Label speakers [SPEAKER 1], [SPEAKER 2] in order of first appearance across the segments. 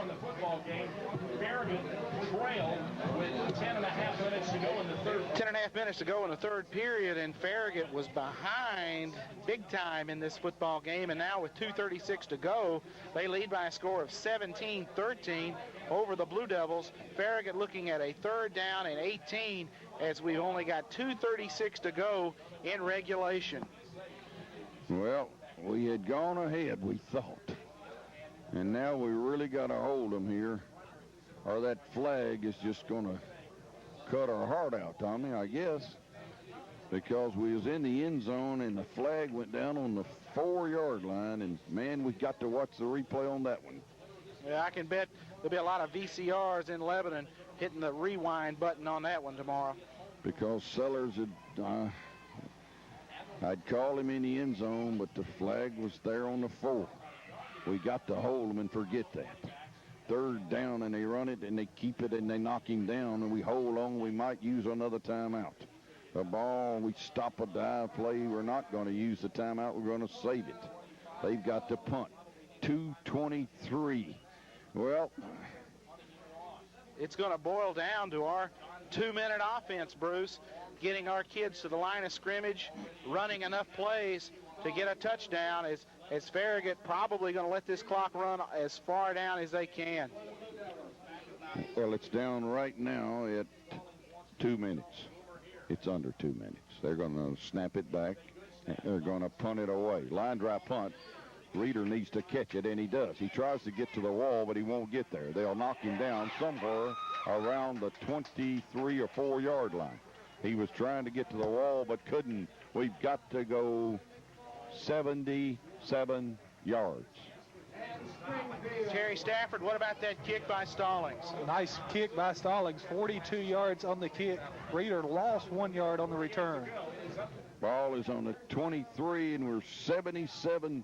[SPEAKER 1] In the football game, Farragut trailed with 10.5 minutes to go in the third.
[SPEAKER 2] 10.5 minutes to go in the third period, and Farragut was behind big time in this football game, and now with 2:36 to go, they lead by a score of 17-13 over the Blue Devils. Farragut looking at a third down and 18 as we've only got 2:36 to go in regulation.
[SPEAKER 3] Well, we had gone ahead, we thought. And now we really got to hold them here, or that flag is just going to cut our heart out, Tommy, I guess, because we was in the end zone and the flag went down on the 4-yard line, and, man, we got to watch the replay on that one.
[SPEAKER 2] Yeah, I can bet there'll be a lot of VCRs in Lebanon hitting the rewind button on that one tomorrow.
[SPEAKER 3] Because Sellers had, I'd call him in the end zone, but the flag was there on the 4. We got to hold them and forget that. Third down, and they run it, and they keep it, and they knock him down, and we hold on. We might use another timeout. The ball, we stop a dive play. We're not going to use the timeout. We're going to save it. They've got to punt. 2:23. Well,
[SPEAKER 2] it's going to boil down to our 2-minute offense, Bruce, getting our kids to the line of scrimmage, running enough plays to get a touchdown. As Farragut probably going to let this clock run as far down as they can.
[SPEAKER 3] Well, it's down right now at 2 minutes. It's under 2 minutes. They're going to snap it back. They're going to punt it away. Line drive punt. Reeder needs to catch it, and he does. He tries to get to the wall, but he won't get there. They'll knock him down somewhere around the 23 or 4-yard line. He was trying to get to the wall, but couldn't. We've got to go 77 yards.
[SPEAKER 2] Terry Stafford, what about that kick by Stallings?
[SPEAKER 4] Nice kick by Stallings, 42 yards on the kick. Reeder lost 1 yard on the return.
[SPEAKER 3] Ball is on the 23, and we're 77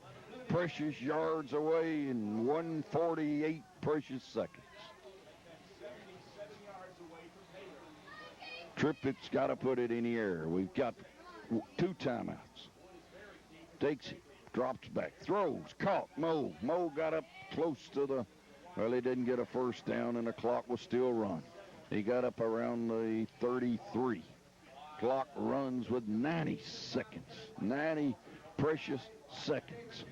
[SPEAKER 3] precious yards away in 148 precious seconds. Trippett's got to put it in the air. We've got 2 timeouts. Takes it, drops back, throws, caught, Mo. Mo got up close to the, well, he didn't get a first down, and the clock was still run. He got up around the 33. Clock runs with 90 seconds, 90 precious seconds.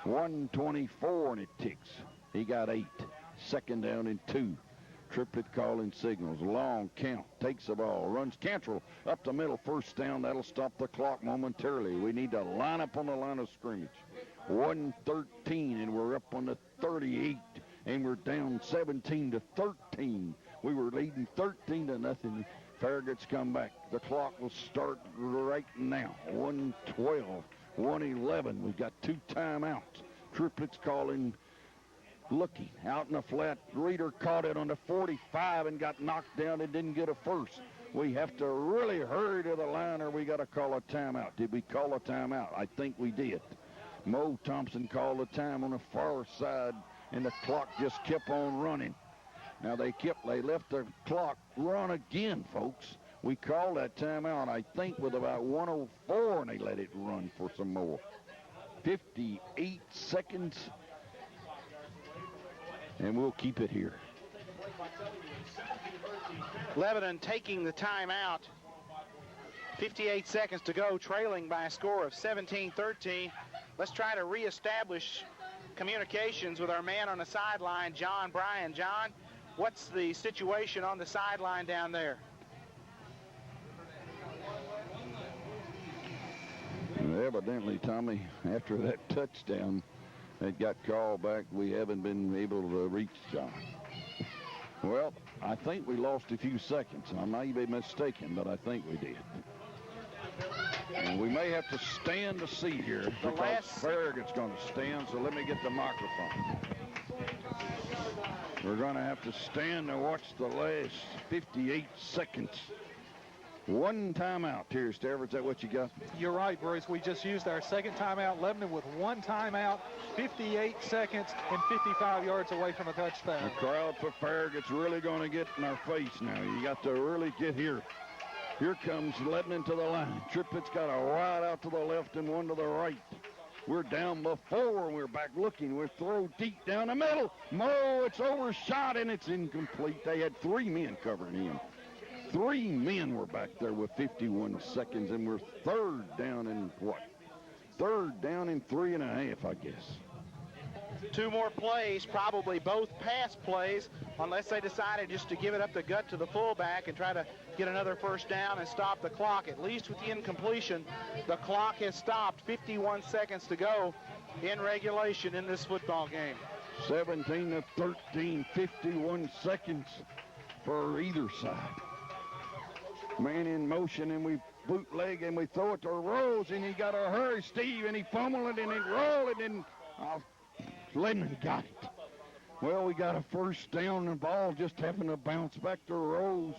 [SPEAKER 3] 1:24, and it ticks. He got 8. Second down and 2. Trippett calling signals. Long count. Takes the ball. Runs Cantrell up the middle. First down. That'll stop the clock momentarily. We need to line up on the line of scrimmage. 1:13, and we're up on the 38, and we're down 17-13. We were leading 13-0. Farragut's come back. The clock will start right now. 1:12, 1:11. We've got 2 timeouts. Trippett's calling. Looking out in the flat. Reeder caught it on the 45 and got knocked down and didn't get a first. We have to really hurry to the line, or we got to call a timeout. Did we call a timeout? I think we did. Mo Thompson called a time on the far side, and the clock just kept on running. Now they left the clock run again, folks. We called that timeout, I think, with about 1:04, and they let it run for some more. 58 seconds. And we'll keep it here.
[SPEAKER 2] Lebanon taking the timeout. 58 seconds to go, trailing by a score of 17-13. Let's try to reestablish communications with our man on the sideline, John Bryan. John, what's the situation on the sideline down there?
[SPEAKER 3] Evidently, Tommy, after that touchdown, it got called back. We haven't been able to reach John. Well, I think we lost a few seconds. I may be mistaken, but I think we did. And we may have to stand to see here because Farragut's going to stand, so let me get the microphone. We're going to have to stand and watch the last 58 seconds. 1 timeout, Terry Stafford. Is that what you got?
[SPEAKER 4] You're right, Bruce. We just used our second timeout. Lebanon with 1 timeout, 58 seconds, and 55 yards away from a touchdown.
[SPEAKER 3] The crowd for Farragut's really going to get in our face now. You got to really get here. Here comes Lebanon to the line. Trippett's got a wide out to the left and one to the right. We're down before. We're back looking. We're throw deep down the middle. Mo, it's overshot, and it's incomplete. They had 3 men covering him. 3 men were back there with 51 seconds, and we're third down in what? Third down in 3.5, I guess.
[SPEAKER 2] 2 more plays, probably both pass plays, unless they decided just to give it up the gut to the fullback and try to get another first down and stop the clock. At least with the incompletion, the clock has stopped. 51 seconds to go in regulation in this football game.
[SPEAKER 3] 17-13, 51 seconds for either side. Man in motion, and we bootleg, and we throw it to Rose, and he got a hurry, Steve, and he fumbled it, and he rolled it, and Lebanon got it. Well, we got a first down, and the ball just happened to bounce back to Rose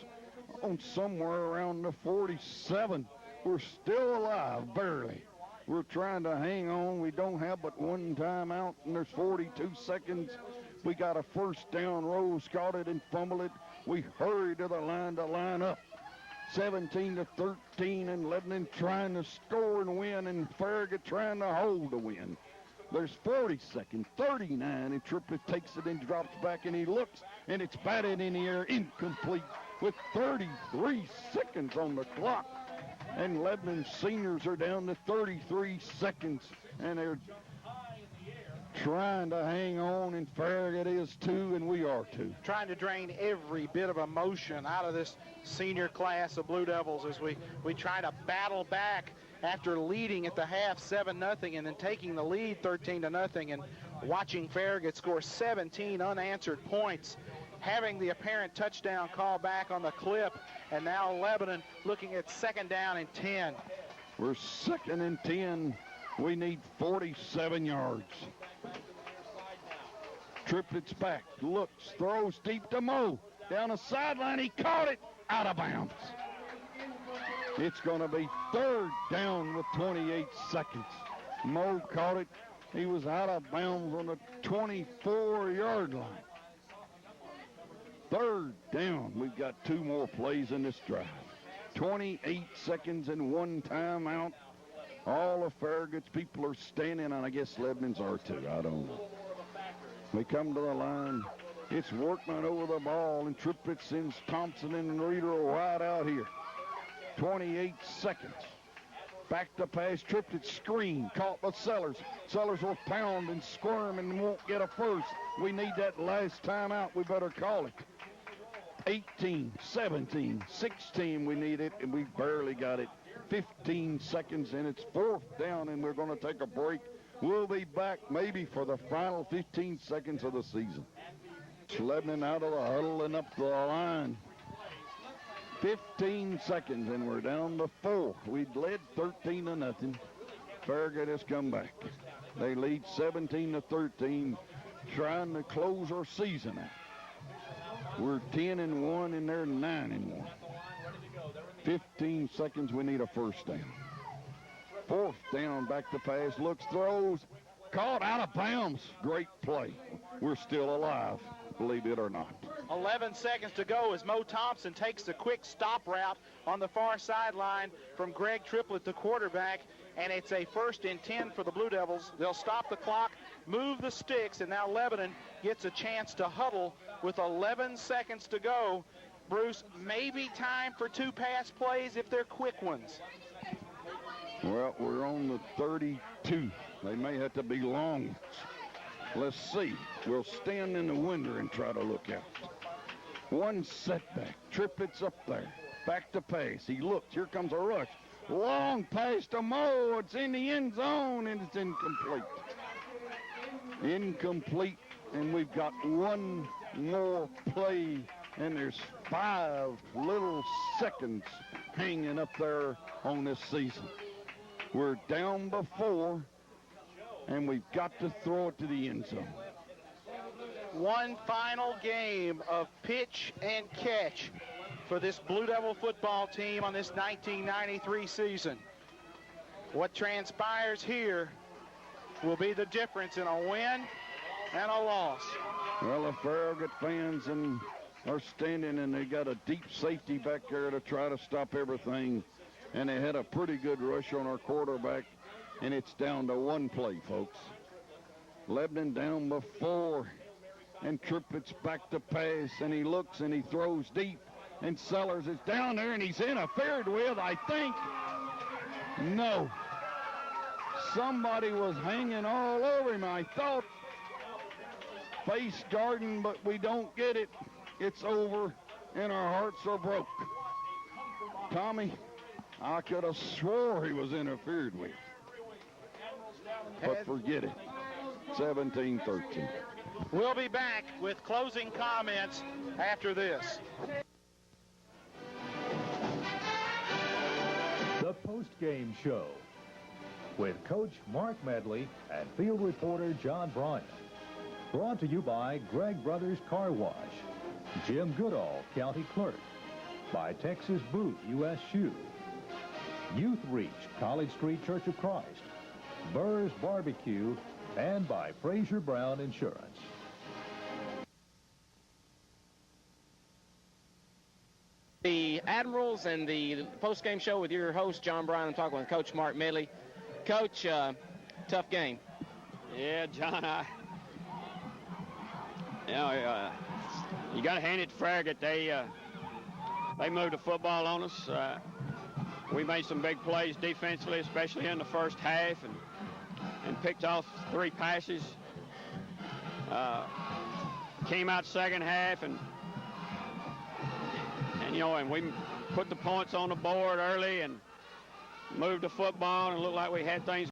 [SPEAKER 3] on somewhere around the 47. We're still alive, barely. We're trying to hang on. We don't have but 1 timeout, and there's 42 seconds. We got a first down. Rose caught it and fumbled it. We hurried to the line up. 17-13, and Lebanon trying to score and win, and Farragut trying to hold the win. There's 40 seconds, 39, and Triplett takes it and drops back, and he looks, and it's batted in the air, incomplete, with 33 seconds on the clock. And Lebanon seniors are down to 33 seconds, and they're trying to hang on, and Farragut is too, and we are too.
[SPEAKER 2] Trying to drain every bit of emotion out of this senior class of Blue Devils as we try to battle back after leading at the half 7-0 and then taking the lead 13-0 and watching Farragut score 17 unanswered points, having the apparent touchdown call back on the clip, and now Lebanon looking at 2nd down and 10.
[SPEAKER 3] We're 2nd and 10. We need 47 yards. Triplett's back, looks, throws deep to Mo. Down the sideline, he caught it, out of bounds. It's going to be 3rd down with 28 seconds. Mo caught it. He was out of bounds on the 24-yard line. 3rd down. We've got 2 more plays in this drive. 28 seconds and 1 timeout. All of Farragut's people are standing, and I guess Lebanon's are too. I don't know. We come to the line. It's Workman over the ball, and Triplett sends Thompson and Reeder wide out here. 28 seconds. Back to pass. Triplett screen. Caught by Sellers. Sellers will pound and squirm and won't get a first. We need that last timeout. We better call it. 18, 17, 16. We need it, and we barely got it. 15 seconds, and it's 4th down, and we're going to take a break. We'll be back maybe for the final 15 seconds of the season. Lebanon out of the huddle and up the line. 15 seconds, and we're down to 4. We'd led 13-0. Farragut has come back. They lead 17-13, trying to close our season out. We're 10-1, and they're 9-1. 15 seconds, we need a first down. 4th down, back to pass, looks, throws, caught out of bounds. Great play. We're still alive, believe it or not.
[SPEAKER 2] 11 seconds to go as Mo Thompson takes the quick stop route on the far sideline from Greg Triplett, the quarterback, and it's a 1st and 10 for the Blue Devils. They'll stop the clock, move the sticks, and now Lebanon gets a chance to huddle with 11 seconds to go. Bruce, maybe time for 2 pass plays if they're quick ones.
[SPEAKER 3] Well, we're on the 32. They may have to be long ones. Let's see. We'll stand in the window and try to look out. 1 setback. Triplett's up there. Back to pass. He looks. Here comes a rush. Long pass to Mo. It's in the end zone, and it's incomplete. Incomplete, and we've got 1 more play, and there's 5 little seconds hanging up there on this season. We're down before, and we've got to throw it to the end zone.
[SPEAKER 2] 1 final game of pitch and catch for this Blue Devil football team on this 1993 season. What transpires here will be the difference in a win and a loss.
[SPEAKER 3] Well, the Farragut fans are standing, and they got a deep safety back there to try to stop everything. And they had a pretty good rush on our quarterback. and it's down to one play, folks. Lebanon down before, and Triplett's back to pass, and he looks and he throws deep, and Sellers is down there, and he's interfered with, I think. No. Somebody was hanging all over him, I thought. Face guarding, but we don't get it. It's over, and our hearts are broke. Tommy, I could have swore he was interfered with. But forget it. 17-13.
[SPEAKER 2] We'll be back with closing comments after this.
[SPEAKER 5] The post-game show with Coach Mark Medley and field reporter John Bryant. Brought to you by Greg Brothers Car Wash, Jim Goodall, County Clerk, by Texas Boot, U.S. Shoe, Youth Reach, College Street Church of Christ, Burr's Barbecue, and by Fraser Brown Insurance.
[SPEAKER 6] The Admirals and the post-game show with your host, John Bryan. I'm talking with Coach Mark Medley. Coach, tough game.
[SPEAKER 7] Yeah, John, you got to hand it to Farragut. They moved the football on us. We made some big plays defensively, especially in the first half, and picked off 3 passes. Came out second half, and we put the points on the board early and moved the football, and it looked like we had things